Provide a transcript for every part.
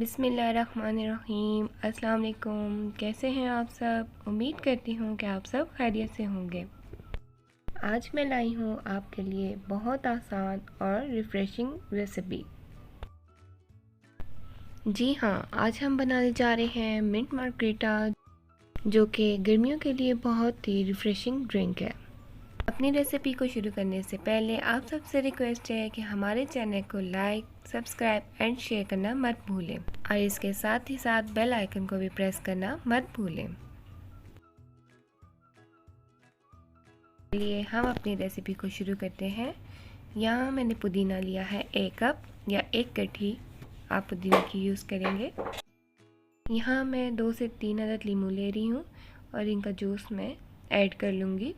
बिस्मिल्लाहिर्रहमानिर्रहीम। अस्सलाम वालेकुम। कैसे हैं आप सब? उम्मीद करती हूँ कि आप सब खैरियत से होंगे। आज मैं लाई हूँ आपके लिए बहुत आसान और रिफ़्रेशिंग रेसिपी। जी हाँ, आज हम बनाने जा रहे हैं मिंट मार्गरीटा, जो कि गर्मियों के लिए बहुत ही रिफ़्रेशिंग ड्रिंक है। अपनी रेसिपी को शुरू करने से पहले आप सबसे रिक्वेस्ट है कि हमारे चैनल को लाइक, सब्सक्राइब एंड शेयर करना मत भूलें और इसके साथ ही साथ बेल आइकन को भी प्रेस करना मत भूलें। चलिए हम अपनी रेसिपी को शुरू करते हैं। यहाँ मैंने पुदीना लिया है 1 कप या 1 गठरी आप पुदीना की यूज़ करेंगे। यहाँ मैं 2 से 3 अदद लीमू ले रही हूँ और इनका जूस मैं ऐड कर लूँगी।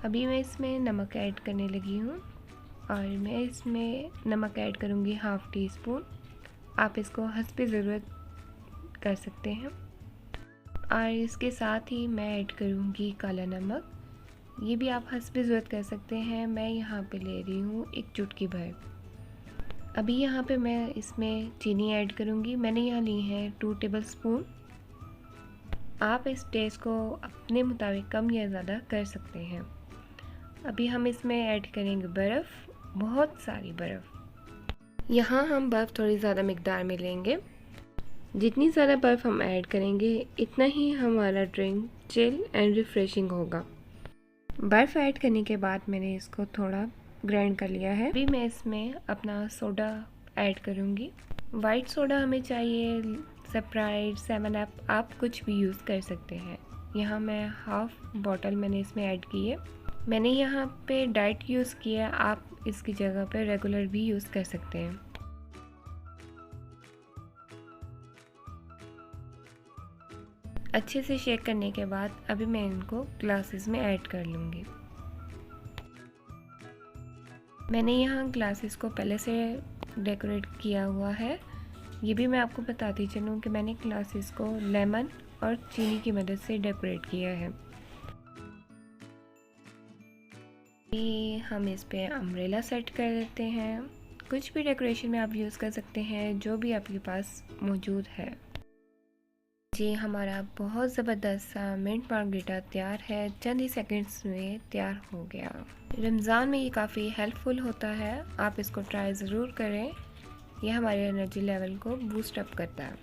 अभी मैं इसमें नमक ऐड करने लगी हूँ और मैं इसमें नमक ऐड करूँगी 1/2 टीस्पून। आप इसको हस्बे ज़रूरत कर सकते हैं। और इसके साथ ही मैं ऐड करूँगी काला नमक, ये भी आप हस्बे ज़रूरत कर सकते हैं। मैं यहाँ पे ले रही हूँ 1 चुटकी भर। अभी यहाँ पे मैं इसमें चीनी ऐड करूँगी। मैंने यहाँ ली है 2 टेबलस्पून। आप इस टेस्ट को अपने मुताबिक कम या ज़्यादा कर सकते हैं। अभी हम इसमें ऐड करेंगे बर्फ़, बहुत सारी बर्फ़। यहाँ हम बर्फ़ थोड़ी ज़्यादा मिकदार में लेंगे। जितनी ज़्यादा बर्फ़ हम ऐड करेंगे इतना ही हमारा ड्रिंक चिल एंड रिफ़्रेशिंग होगा। बर्फ़ ऐड करने के बाद मैंने इसको थोड़ा ग्राइंड कर लिया है। अभी मैं इसमें अपना सोडा ऐड करूँगी। वाइट सोडा हमें चाहिए, स्प्राइट, 7 अप आप कुछ भी यूज़ कर सकते हैं। यहाँ मैं 1/2 बॉटल मैंने इसमें ऐड की है। मैंने यहाँ पे डाइट यूज़ किया, आप इसकी जगह पे रेगुलर भी यूज़ कर सकते हैं। अच्छे से शेक करने के बाद अभी मैं इनको ग्लासेस में ऐड कर लूँगी। मैंने यहाँ ग्लासेस को पहले से डेकोरेट किया हुआ है। ये भी मैं आपको बताती चलूँ कि मैंने ग्लासेस को लेमन और चीनी की मदद से डेकोरेट किया है। हम इस पे अम्ब्रेला सेट कर देते हैं। कुछ भी डेकोरेशन में आप यूज़ कर सकते हैं, जो भी आपके पास मौजूद है। जी हमारा बहुत ज़बरदस्त सा मिंट मार्गरीटा तैयार है। चंद ही सेकंड्स में तैयार हो गया। रमज़ान में ये काफ़ी हेल्पफुल होता है, आप इसको ट्राई ज़रूर करें। यह हमारे एनर्जी लेवल को बूस्ट अप करता है।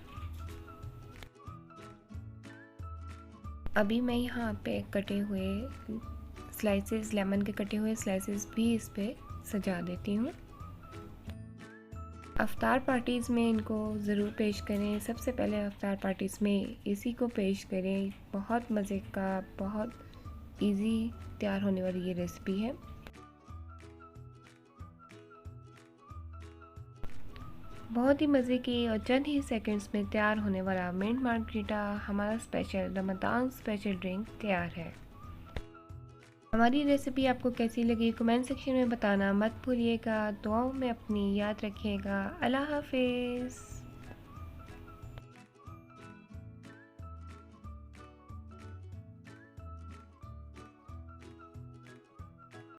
अभी मैं यहाँ पे कटे हुए स्लाइसेस, लेमन के कटे हुए स्लाइसेस भी इस पे सजा देती हूँ। अफ्तार पार्टीज़ में इनको ज़रूर पेश करें। सबसे पहले अफ्तार पार्टीज़ में इसी को पेश करें। बहुत मज़े का, बहुत इजी तैयार होने वाली ये रेसिपी है। बहुत ही मज़े की और चंद ही सेकंड्स में तैयार होने वाला मिंट मार्गरीटा, हमारा स्पेशल रमज़ान स्पेशल ड्रिंक तैयार है। हमारी रेसिपी आपको कैसी लगी कमेंट सेक्शन में बताना मत भूलिएगा। दुआओं में अपनी याद रखिएगा। अल्लाह हाफिज़।